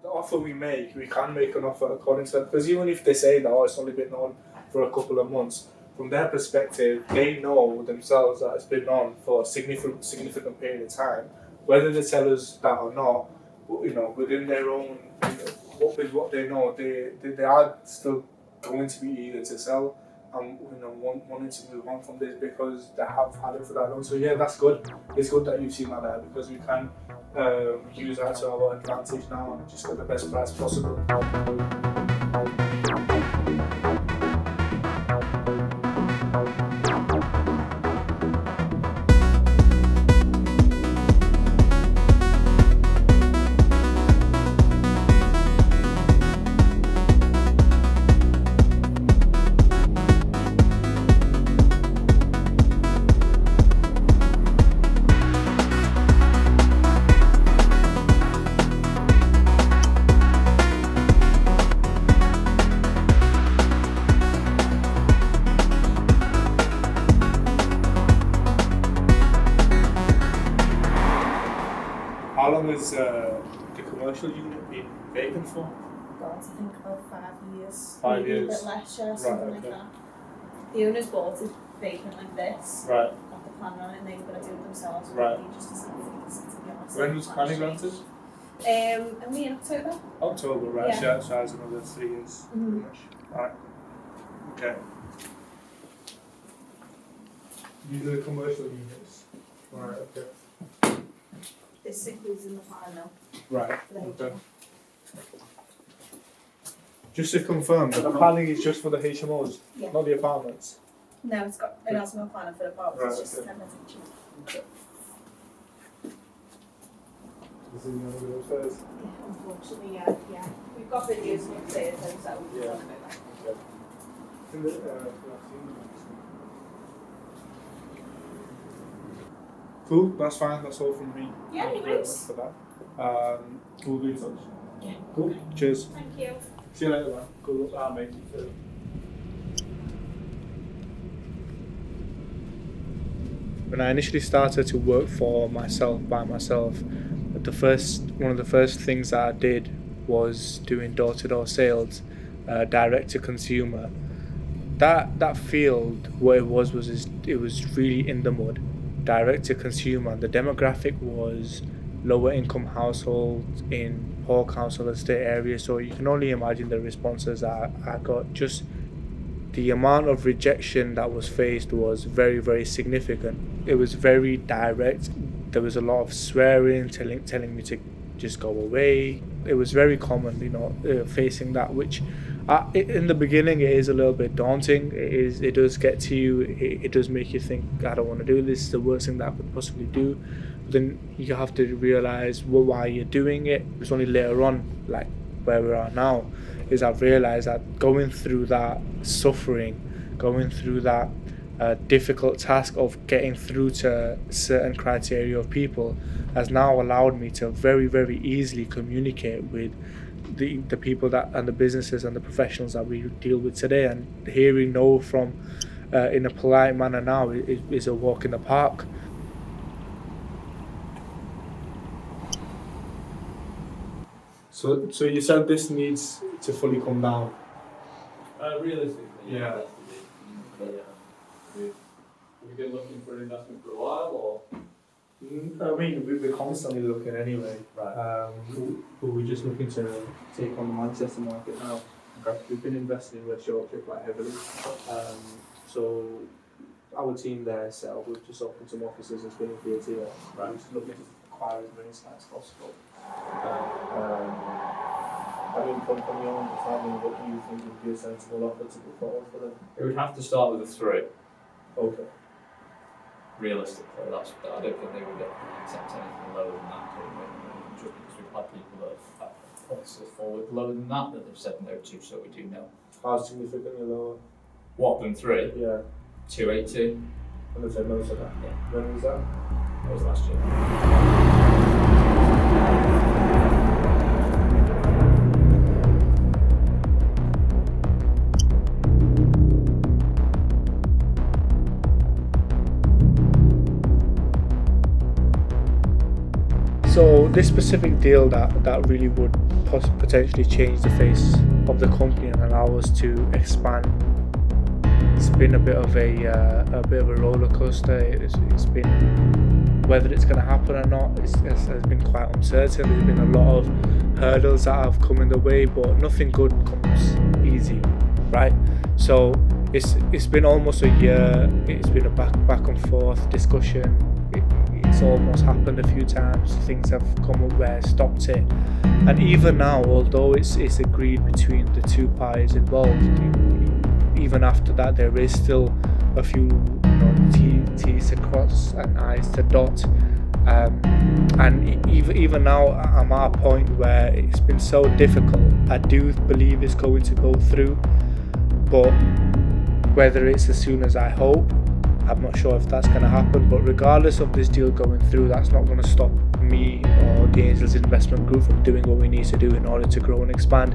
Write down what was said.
the offer we can make an offer according to that. Because even if they say that, it's only been on for a couple of months, from their perspective, they know themselves that it's been on for a significant period of time. Whether they tell us that or not, within their own, with what they know, they are still going to be eager to sell and wanting to move on from this because they have had it for that long. So yeah, that's good. It's good that you've seen that there because we can use that to our advantage now and just get the best price possible. How long has the commercial unit been vacant for? God, I think about 5 years. 5 maybe years. A bit less, yeah, something like that. The owners bought it vacant like this. Right. Got the plan on it and they were going to do it themselves. Right. They just decided to get on. When was planning granted? Only in October. October, right. Yeah. So that's another 3 years. Mm-hmm. Pretty much. Right. Okay. These are the commercial units. Right, okay. This includes in the plan now. Right, For the okay. HMO. Just to confirm, the planning is just for the HMOs, Yeah. not the apartments? No, it has no plan for the apartments. Right, It's just okay. 10 minutes each. Okay. This is the other way upstairs? Yeah, unfortunately, yeah. We've got videos upstairs and so we Yeah. can talk about that. Okay. In the, cool, that's fine, that's all from me. Yeah, Thank you very anyways. much for that. We'll be in touch. Yeah. Cool, cheers. Thank you. See you later, man. Good luck, mate. When I initially started to work for myself, by myself, one of the first things that I did was doing door-to-door sales, direct to consumer. That field, what it was it was really in the mud, direct to consumer. The demographic was lower income households in poor council estate areas, so you can only imagine the responses I got. Just the amount of rejection that was faced was very, very significant. It was very direct. There was a lot of swearing, telling me to just go away. It was very common, facing that, which in the beginning it is a little bit daunting. It does get to you. It does make you think, I don't want to do this. It's the worst thing that I could possibly do. But then you have to realize why you're doing it. It's only later on, like where we are now, is I've realized that going through that suffering, going through that difficult task of getting through to certain criteria of people has now allowed me to very, very easily communicate with the people that and the businesses and the professionals that we deal with today, and hearing no from in a polite manner now is a walk in the park. So you said this needs to fully come down? Realistically, Yeah. We've been looking for an investment for a while, or? I mean, we're constantly looking anyway. Right. But we're just looking to take on the Manchester market now. Okay. We've been investing in West Yorkshire quite heavily. So our team there set up, we've just opened some offices and spinning fields here. Right. We're just looking to acquire as many sites as possible. I mean, from your understanding, what do you think would be a sensible offer to put forward for them? It would have to start with a 3. Okay. Realistically, I don't think they would accept anything lower than that. Just because we've had people that have put us forward lower than that they've said no to, so we do know. How significantly lower? What, than 3? Yeah. 280. And they said no to that? Yeah. When was that? That was last year. So So this specific deal that really would potentially change the face of the company and allow us to expand. It's been a bit of a roller coaster. It's been, whether it's going to happen or not, it's been quite uncertain. There's been a lot of hurdles that have come in the way, but nothing good comes easy, right? So it's been almost a year. It's been a back and forth discussion. It's almost happened a few times. Things have come up where I stopped it, and even now, although it's agreed between the two parties involved, even after that, there is still a few T's to cross and I's to dot. And even now, I'm at a point where it's been so difficult. I do believe it's going to go through, but whether it's as soon as I hope, I'm not sure if that's going to happen. But regardless of this deal going through, that's not going to stop me or the Angels Investment Group from doing what we need to do in order to grow and expand.